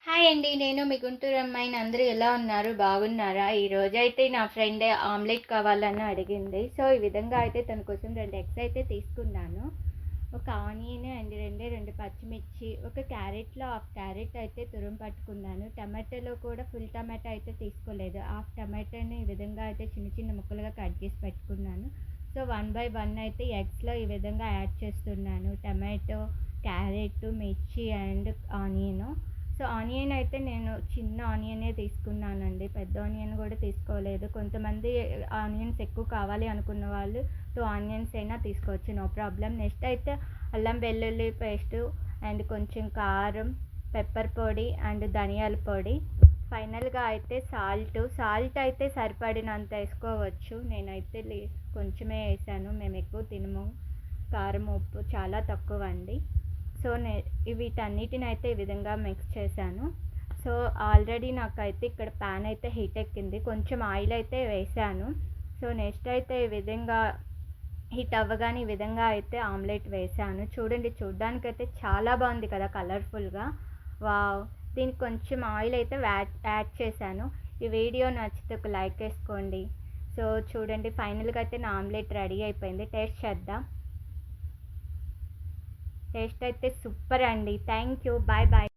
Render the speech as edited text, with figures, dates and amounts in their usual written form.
Hi అండి. నేను మీ గుంటూరు అమ్మాయిని. అందరూ ఎలా ఉన్నారు? బాగున్నారా? ఈరోజైతే నా ఫ్రెండ్ ఆమ్లెట్ కావాలని అడిగింది. సో, ఈ విధంగా అయితే తన కోసం 2 ఎగ్స్ అయితే తీసుకున్నాను. ఒక ఆనియన్ అండ్ 2 పచ్చిమిర్చి, ఒక క్యారెట్‌లో హాఫ్ క్యారెట్ అయితే తురుము పట్టుకున్నాను. టమాటాలో కూడా ఫుల్ టమాటా అయితే తీసుకోలేదు. హాఫ్ టమాటాని ఈ విధంగా అయితే చిన్న చిన్న ముక్కలుగా కట్ చేసి పెట్టుకున్నాను. సో, 1 బై 1 అయితే ఎగ్స్‌లో ఈ విధంగా యాడ్ చేస్తున్నాను. టమాటో, క్యారెట్, మిర్చి అండ్ ఆనియను. సో, ఆనియన్ అయితే నేను చిన్న ఆనియనే తీసుకున్నానండి. పెద్ద ఆనియన్ కూడా తీసుకోలేదు. కొంతమంది ఆనియన్స్ ఎక్కువ కావాలి అనుకున్న వాళ్ళు 2 ఆనియన్స్ అయినా తీసుకోవచ్చు. No problem. నెక్స్ట్ అయితే అల్లం వెల్లుల్లి పేస్టు అండ్ కొంచెం కారం, పెప్పర్ పొడి అండ్ ధనియాల పొడి. ఫైనల్‌గా అయితే సాల్ట్ అయితే సరిపడినంత ఏసుకోవచ్చు. నేనైతే కొంచెమే ఏసాను. మేము ఎక్కువ తినము. కారం, ఉప్పు చాలా తక్కువండి. సో, వీటన్నిటినైతే ఈ విధంగా మిక్స్ చేశాను. సో, ఆల్రెడీ నాకైతే ఇక్కడ ప్యాన్ అయితే హీట్ ఎక్కింది. కొంచెం ఆయిల్ అయితే వేశాను. సో, నెక్స్ట్ అయితే ఈ విధంగా హీట్ అవ్వగానే ఈ విధంగా అయితే ఆమ్లెట్ వేశాను. చూడండి, చూడ్డానికైతే చాలా బాగుంది కదా కలర్‌ఫుల్‌గా. వావ్! దీనికి కొంచెం ఆయిల్ అయితే యాడ్ చేశాను. ఈ వీడియో నచ్చితే ఒక లైక్ ఏసుకోండి. సో, చూడండి, ఫైనల్‌గా అయితే నా ఆమ్లెట్ రెడీ అయిపోయింది. టేస్ట్ చేద్దాం. టేస్ట్ అయితే సూపర్ అండి. Thank you. Bye bye.